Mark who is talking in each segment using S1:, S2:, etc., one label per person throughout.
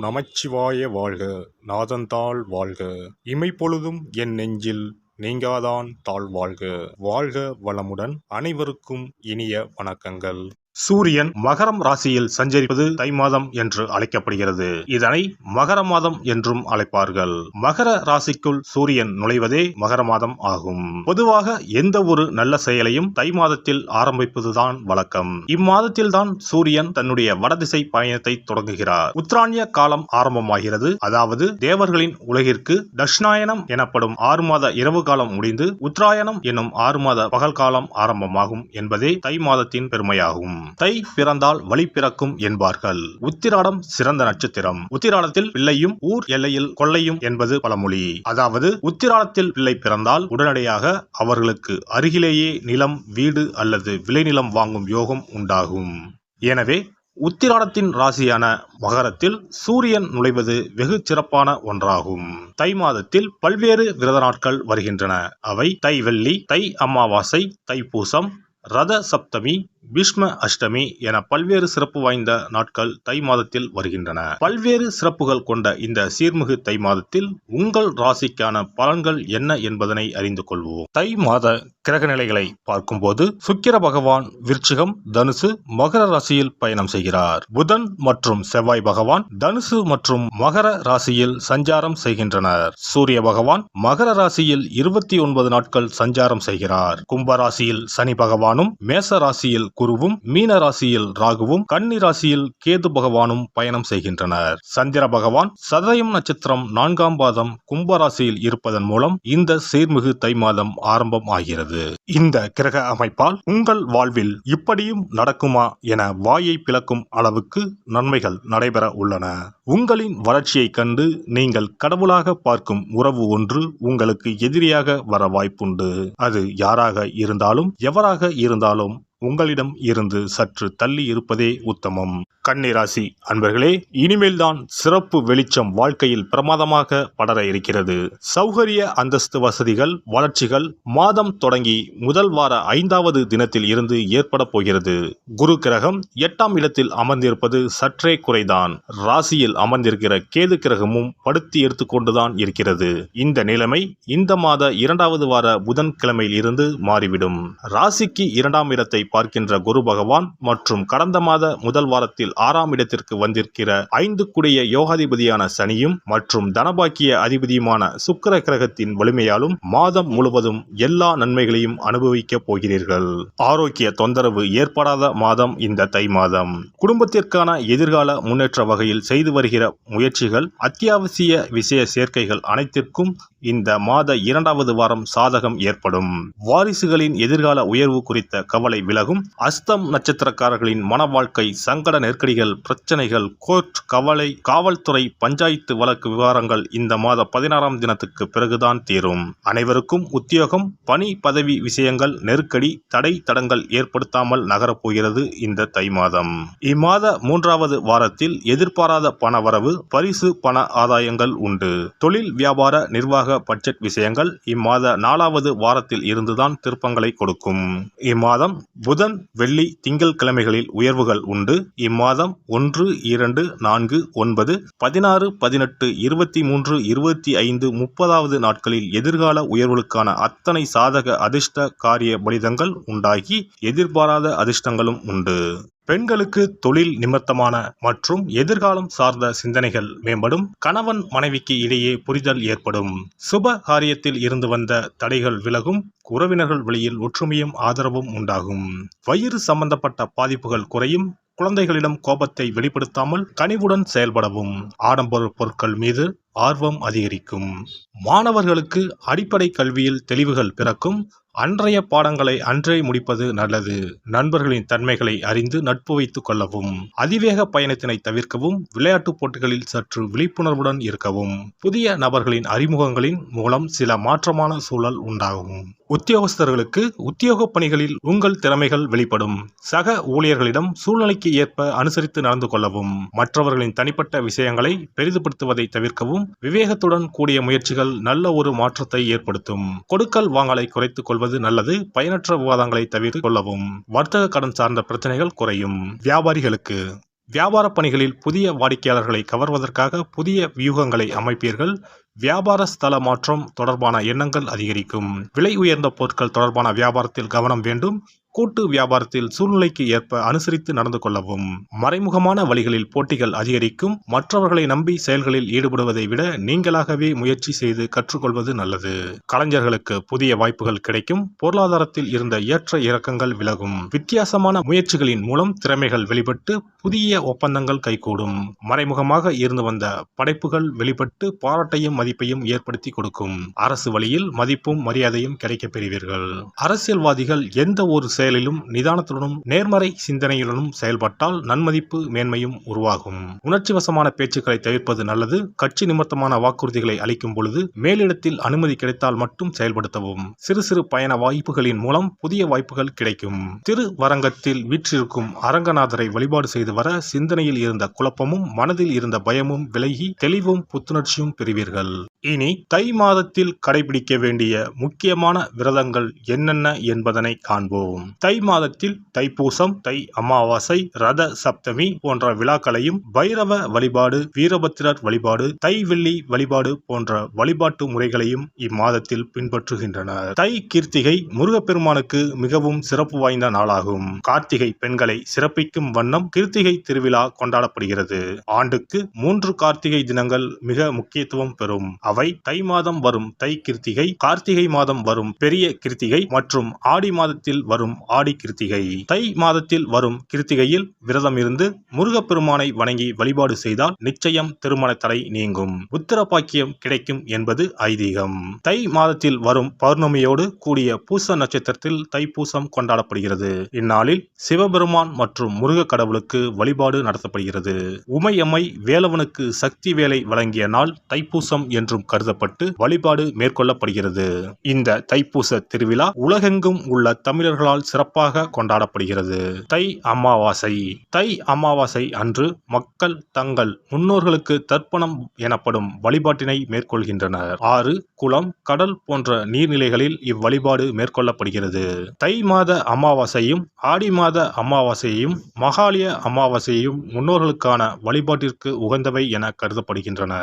S1: நமச்சிவாய வாழ்க. நாதந்தாள் வாழ்க. இமைப்பொழுதும் என் நெஞ்சில் நீங்காதான் தாழ் வாழ்க. வாழ்க வளமுடன். அனைவருக்கும் இனிய வணக்கங்கள். சூரியன் மகரம் ராசியில் சஞ்சரிப்பது தை மாதம் என்று அழைக்கப்படுகிறது. இதனை மகர மாதம் என்றும் அழைப்பார்கள். மகர ராசிக்குள் சூரியன் நுழைவதே மகர மாதம் ஆகும். பொதுவாக எந்த ஒரு நல்ல செயலையும் தை மாதத்தில் ஆரம்பிப்பதுதான் வழக்கம். இம்மாதத்தில் தான் சூரியன் தன்னுடைய வடதிசை பயணத்தை தொடங்குகிறார். உத்தராயண காலம் ஆரம்பமாகிறது. அதாவது தேவர்களின் உலகிற்கு தட்சிணாயனம் எனப்படும் 6 மாத இரவு காலம் முடிந்து உத்தராயணம் என்னும் 6 மாத பகல் காலம் ஆரம்பமாகும் என்பதே தை மாதத்தின் பெருமையாகும். தை பிறந்தால் வழி பிறக்கும் என்பார்கள். உத்திராடம் சிறந்த நட்சத்திரம். உத்திராடத்தில் பிள்ளையும் ஊர் எல்லையில் கொள்ளையும் என்பது பழமொழி. அதாவது உத்திராடத்தில் பிள்ளை பிறந்தால் உடனடியாக அவர்களுக்கு அருகிலேயே நிலம், வீடு அல்லது விளைநிலம் வாங்கும் யோகம் உண்டாகும். எனவே உத்திராடத்தின் ராசியான மகரத்தில் சூரியன் நுழைவது வெகு சிறப்பான ஒன்றாகும். தை மாதத்தில் பல்வேறு விரத நாட்கள் வருகின்றன. அவை தை வெள்ளி, தை அமாவாசை, தைப்பூசம், ரத சப்தமி, பீஷ்ம அஷ்டமி என பல்வேறு சிறப்பு வாய்ந்த நாட்கள் தை மாதத்தில் வருகின்றன. பல்வேறு சிறப்புகள் கொண்ட இந்த சீர்மிகு தை மாதத்தில் உங்கள் ராசிக்கான பலன்கள் என்ன என்பதனை அறிந்து கொள்வோம். தை மாத கிரக நிலைகளை பார்க்கும்போது சுக்கிர பகவான் விருச்சிகம், தனுசு, மகர ராசியில் பயணம் செய்கிறார். புதன் மற்றும் செவ்வாய் பகவான் தனுசு மற்றும் மகர ராசியில் சஞ்சாரம் செய்கின்றனர். சூரிய பகவான் மகர ராசியில் 29 நாட்கள் சஞ்சாரம் செய்கிறார். கும்ப ராசியில் சனி பகவானும், மேச ராசியில் குருவும், மீன ராசியில் ராகுவும், கன்னி ராசியில் கேது பகவானும் பயணம் செய்கின்றனர். சந்திர பகவான் சதயம் நட்சத்திரம் 4ஆம் பாதம் கும்ப ராசியில் இருப்பதன் மூலம் இந்த சீர்மிகு தை மாதம் ஆரம்பம் ஆகிறது. இந்த கிரக அமைப்பால் உங்கள் வாழ்வில் இப்படியும் நடக்குமா என வாயை பிளக்கும் அளவுக்கு நன்மைகள் நடைபெற உள்ளன. உங்களின் வளர்ச்சியை கண்டு நீங்கள் கடவுளாக பார்க்கும் உறவு ஒன்று உங்களுக்கு எதிரியாக வர வாய்ப்புண்டு. அது யாராக இருந்தாலும் எவராக இருந்தாலும் உங்களிடம் இருந்து சற்று தள்ளி இருப்பதே உத்தமம். கன்னிராசி அன்பர்களே, இனிமேல் தான் சிறப்பு வெளிச்சம் வாழ்க்கையில் பிரமாதமாக படர இருக்கிறது. சௌகரிய அந்தஸ்து வசதிகள் வளர்ச்சிகள் மாதம் தொடங்கி முதல் வார 5வது தினத்தில் இருந்து ஏற்பட போகிறது. குரு கிரகம் 8ஆம் இடத்தில் அமர்ந்திருப்பது சற்றே குறைதான். ராசியில் அமர்ந்திருக்கிற கேது கிரகமும் படுத்தி எடுத்துக்கொண்டுதான் இருக்கிறது. இந்த நிலைமை இந்த மாத 2வது வார புதன்கிழமையில் இருந்து மாறிவிடும். ராசிக்கு 2ஆம் இடத்தை பார்க்கின்ற குரு பகவான் மற்றும் கடந்த மாத முதல் வாரத்தில் 6ஆம் இடத்திற்கு வந்திருக்கிற 5 குடைய யோகாதிபதியான சனியும் மற்றும் தனபாக்கிய அதிபதியுமான சுக்கிர கிரகத்தின் வலிமையாலும் மாதம் முழுவதும் எல்லா நன்மைகளையும் அனுபவிக்க போகிறீர்கள். ஆரோக்கிய தொந்தரவு ஏற்படாத மாதம் இந்த தை மாதம். குடும்பத்திற்கான எதிர்கால முன்னேற்ற வகையில் செய்து வருகிற முயற்சிகள், அத்தியாவசிய விஷய சேர்க்கைகள் அனைத்திற்கும் இந்த மாத 2வது வாரம் சாதகம் ஏற்படும். வாரிசுகளின் எதிர்கால உயர்வு குறித்த கவலை விலகும். அஸ்தம் நட்சத்திரக்காரர்களின் மன வாழ்க்கை சங்கட நெருக்கடிகள், பிரச்சனைகள், கோர்ட் கவலை, காவல்துறை, பஞ்சாயத்து வழக்கு விவகாரங்கள் இந்த மாத 16ஆம் தினத்துக்கு பிறகுதான் தீரும். அனைவருக்கும் உத்தியோகம், பணி, பதவி விஷயங்கள் நெருக்கடி, தடை தடங்கள் ஏற்படுத்தாமல் நகரப்போகிறது இந்த தை மாதம். இம்மாத 3வது வாரத்தில் எதிர்பாராத பண வரவு, பரிசு பண ஆதாயங்கள் உண்டு. தொழில் வியாபார நிர்வாக பட்ஜெட் விஷயங்கள் இம்மாத 4வது வாரத்தில் இருந்துதான் திருப்பங்களை கொடுக்கும். இம்மாதம் புதன், வெள்ளி, திங்கள் கிழமைகளில் உயர்வுகள் உண்டு. இம்மாதம் 1, 2, 4, 9, 16, 18, 23, 25, 30வது நாட்களில் எதிர்கால உயர்வுகளுக்கான அத்தனை சாதக அதிர்ஷ்ட காரிய பலிதங்கள் உண்டாகி எதிர்பாராத அதிர்ஷ்டங்களும் உண்டு. பெண்களுக்கு தொழில் நிமித்தமான மற்றும் எதிர்காலம் சார்ந்த சிந்தனைகள் மேம்படும். கணவன் மனைவிக்கு இடையே புரிதல் ஏற்படும். சுப காரியத்தில் இருந்து வந்த தடைகள் விலகும். உறவினர்கள் வழியில் ஒற்றுமையும் ஆதரவும் உண்டாகும். வயிறு சம்பந்தப்பட்ட பாதிப்புகள் குறையும். குழந்தைகளிடம் கோபத்தை வெளிப்படுத்தாமல் கனிவுடன் செயல்படவும். ஆடம்பர பொருட்கள் மீது ஆர்வம் அதிகரிக்கும். மாணவர்களுக்கு அடிப்படை கல்வியில் தெளிவுகள் பிறக்கும். அன்றைய பாடங்களை அன்றே முடிப்பது நல்லது. நண்பர்களின் தன்மைகளை அறிந்து நட்பு வைத்துக் கொள்ளவும். அதிவேக பயணத்தினை தவிர்க்கவும். விளையாட்டு போட்டிகளில் சற்று விழிப்புணர்வுடன் இருக்கவும். புதிய நபர்களின் அறிமுகங்களின் மூலம் சில மாற்றமான சூழல் உண்டாகும். உத்தியோகஸ்தர்களுக்கு உத்தியோக பணிகளில் உங்கள் திறமைகள் வெளிப்படும். சக ஊழியர்களிடம் சூழ்நிலைக்கு ஏற்ப அனுசரித்து நடந்து கொள்ளவும். மற்றவர்களின் தனிப்பட்ட விஷயங்களை பெரிதுபடுத்துவதை தவிர்க்கவும். விவேகத்துடன் கூடிய முயற்சிகள் நல்ல ஒரு மாற்றத்தை ஏற்படுத்தும். கொடுக்கல் வாங்கலை குறைத்துக் கொள்வது நல்லது. பயனற்ற விவாதங்களை தவிர்த்து கொள்ளவும். வர்த்தக கடன் சார்ந்த பிரச்சனைகள் குறையும். வியாபாரிகளுக்கு வியாபார பணிகளில் புதிய வாடிக்கையாளர்களை கவர்வதற்காக புதிய வியூகங்களை அமைப்பீர்கள். வியாபார ஸ்தல மாற்றம் தொடர்பான எண்ணங்கள் அதிகரிக்கும். விலை உயர்ந்த பொருட்கள் தொடர்பான வியாபாரத்தில் கவனம் வேண்டும். கூட்டு வியாபாரத்தில் சூழ்நிலைக்கு ஏற்ப அனுசரித்து நடந்து கொள்ளவும். மறைமுகமான வழிகளில் போட்டிகள் அதிகரிக்கும். மற்றவர்களை நம்பி செயல்களில் ஈடுபடுவதை விட நீங்களாகவே முயற்சி செய்து கற்றுக்கொள்வது நல்லது. கலைஞர்களுக்கு புதிய வாய்ப்புகள் கிடைக்கும். பொருளாதாரத்தில் இருந்த ஏற்ற இறக்கங்கள் விலகும். வித்தியாசமான முயற்சிகளின் மூலம் திறமைகள் வெளிப்பட்டு புதிய ஒப்பந்தங்கள் கைகூடும். மறைமுகமாக இருந்து வந்த படைப்புகள் வெளிப்பட்டு பாராட்டையும் மதிப்பையும் ஏற்படுத்தி கொடுக்கும். அரசு வழியில் மதிப்பும் மரியாதையும் கிடைக்கப் பெறுவீர்கள். அரசியல்வாதிகள் எந்த ஒரு செயலிலும் நிதானத்துடனும் நேர்மறை சிந்தனையுடனும் செயல்பட்டால் நன்மதிப்பு மேன்மையும் உருவாகும். உணர்ச்சி வசமான பேச்சுக்களை தவிர்ப்பது நல்லது. கட்சி நிமித்தமான வாக்குறுதிகளை அளிக்கும் பொழுது மேலிடத்தில் அனுமதி கிடைத்தால் மட்டும் செயல்படுத்தவும். சிறு சிறு பயண வாய்ப்புகளின் மூலம் புதிய வாய்ப்புகள் கிடைக்கும். திருவரங்கத்தில் வீற்றிருக்கும் அரங்கநாதரை வழிபாடு செய்து வர சிந்தனையில் இருந்த குழப்பமும் மனதில் இருந்த பயமும் விலகி தெளிவும் புத்துணர்ச்சியும் பெறுவீர்கள். இனி தை மாதத்தில் கடைபிடிக்க வேண்டிய முக்கியமான விரதங்கள் என்னென்ன என்பதனை காண்போம். தை மாதத்தில் தைப்பூசம், தை அமாவாசை, ரத சப்தமி போன்ற விழாக்களையும் பைரவ வழிபாடு, வீரபத்திரர் வழிபாடு, தை வெள்ளி வழிபாடு போன்ற வழிபாட்டு முறைகளையும் இம்மாதத்தில் பின்பற்றுகின்றனர். தை கிருத்திகை முருகப்பெருமானுக்கு மிகவும் சிறப்பு வாய்ந்த நாளாகும். கார்த்திகை பெண்களை சிறப்பிக்கும் வண்ணம் கிருத்திகை திருவிழா கொண்டாடப்படுகிறது. ஆண்டுக்கு 3 கார்த்திகை தினங்கள் மிக முக்கியத்துவம் பெறும். அவை தை மாதம் வரும் தை கிருத்திகை, கார்த்திகை மாதம் வரும் பெரிய கிருத்திகை மற்றும் ஆடி மாதத்தில் வரும் ஆடி கிருத்திகை. தை மாதத்தில் வரும் கிருத்திகையில் விரதம் இருந்து முருகப்பெருமானை வணங்கி வழிபாடு செய்தால் நிச்சயம் திருமண தடை நீங்கும். புத்திர பாக்கியம் கிடைக்கும் என்பது ஐதீகம். தை மாதத்தில் வரும் பௌர்ணமியோடு கூடிய பூச நட்சத்திரத்தில் தைப்பூசம் கொண்டாடப்படுகிறது. இந்நாளில் சிவபெருமான் மற்றும் முருக கடவுளுக்கு வழிபாடு நடத்தப்படுகிறது. உமையம்மை வேலவனுக்கு சக்தி வேலை வழங்கிய நாள் தைப்பூசம் என்றும் கருதப்பட்டு வழிபாடு மேற்கொள்ளப்படுகிறது. இந்த தைப்பூச திருவிழா உலகெங்கும் உள்ள தமிழர்களால் சிறப்பாக கொண்டாடப்படுகிறது. தை அமாவாசை. தை அமாவாசை அன்று மக்கள் தங்கள் முன்னோர்களுக்கு தர்ப்பணம் எனப்படும் வழிபாட்டினை மேற்கொள்கின்றனர். ஆறு, குளம், கடல் போன்ற நீர்நிலைகளில் இவ்வழிபாடு மேற்கொள்ளப்படுகிறது. தை மாத அமாவாசையும் ஆடி மாத அமாவாசையையும் மகாலய அமாவாசையையும் முன்னோர்களுக்கான வழிபாட்டிற்கு உகந்தவை என கருதப்படுகின்றன.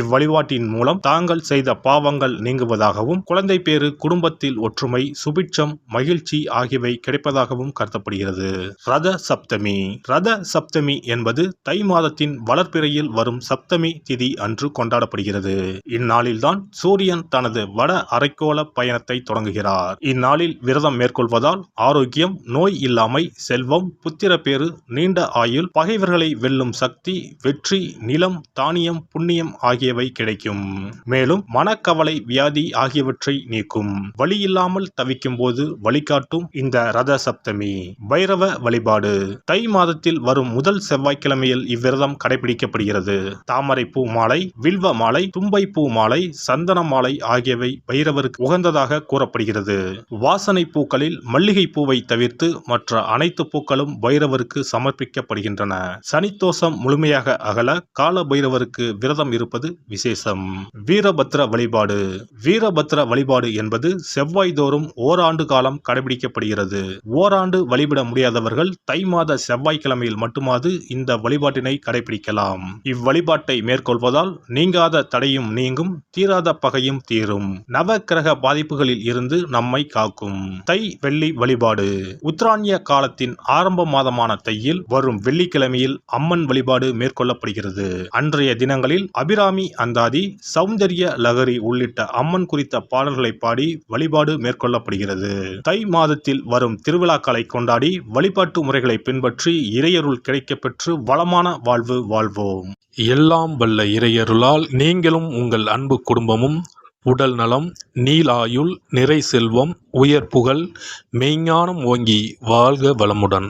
S1: இவ்வழிபாட்டின் மூலம் தாங்கள் செய்த பாவங்கள் நீங்குவதாகவும் குழந்தை பேறு, குடும்பத்தில் ஒற்றுமை, சுபிட்சம், மகிழ்ச்சி ஆகியவை கிடைப்பதாகவும் கருதப்படுகிறது. ரத சப்தமி. ரத சப்தமி என்பது தை மாதத்தின் வளர்பிறையில் வரும் சப்தமி திதி அன்று கொண்டாடப்படுகிறது. இந்நாளில்தான் சூரியன் தனது வட அரைக்கோள பயணத்தை தொடங்குகிறார். இந்நாளில் விரதம் மேற்கொள்வதால் ஆரோக்கியம், நோய் இல்லாமை, செல்வம், புத்திரப்பேறு, நீண்ட ஆயுள், பகைவர்களை வெல்லும் சக்தி, வெற்றி, நிலம், தானியம், புண்ணியம் ஆகியவை கிடைக்கும். மேலும் மனக்கவலை, வியாதி ஆகியவற்றை நீக்கும். வழியில்லாமல் தவிக்கும் போது வழிகாட்டும் இந்த ரத சப்தமி. பைரவ வழிபாடு. தை மாதத்தில் வரும் முதல் செவ்வாய்க்கிழமையில் இவ்விரதம் கடைபிடிக்கப்படுகிறது. தாமரை பூ மாலை, வில்வ மாலை, தும்பை பூ மாலை, சந்தன மாலை ஆகியவை பைரவருக்கு உகந்ததாக கூறப்படுகிறது. வாசனை பூக்களில் மல்லிகை பூவை தவிர்த்து மற்ற அனைத்து பூக்களும் பைரவருக்கு சமர்ப்பிக்கப்படுகின்றன. சனித்தோஷம் முழுமையாக அகல கால பைரவருக்கு விரதம் இருப்பது விசேஷம். வீரபத்ர வழிபாடு. வீரபத்ர வழிபாடு என்பது செவ்வாய் தோறும் ஓராண்டு காலம் கடைபிடிக்கப்படுகிறது. ஓராண்டு வழிபட முடியாதவர்கள் தை மாத செவ்வாய்க்கிழமையில் மட்டுமாவது இந்த வழிபாட்டினை கடைபிடிக்கலாம். இவ்வழிபாட்டை மேற்கொள்வதால் நீங்காத தடையும் நீங்கும், தீராத பகையும் தீரும், நவ கிரக பாதிப்புகளில் இருந்து நம்மை காக்கும். தை வெள்ளி வழிபாடு. உத்தராயண காலத்தின் ஆரம்ப மாதமான தையில் வரும் வெள்ளிக்கிழமையில் அம்மன் வழிபாடு மேற்கொள்ளப்படுகிறது. அன்றைய தினங்களில் அபிராமி அந்தாதி, சௌந்தர்ய லகரி உள்ளிட்ட அம்மன் குறித்த பாடல்களை பாடி வழிபாடு மேற்கொள்ளப்படுகிறது. தை மாதத்தில் வரும் திருவிழாக்களை கொண்டாடி வழிபாட்டு முறைகளை பின்பற்றி இறையருள் கிடைக்கப்பெற்று வளமான வாழ்வு வாழ்வோம்.
S2: எல்லாம் வல்ல இறையருளால் நீங்களும் உங்கள் அன்பு குடும்பமும் உடல் நலம், நீலாயுள், நிறை செல்வம், உயர் புகழ், மெய்ஞானம் ஓங்கி வாழ்க வளமுடன்.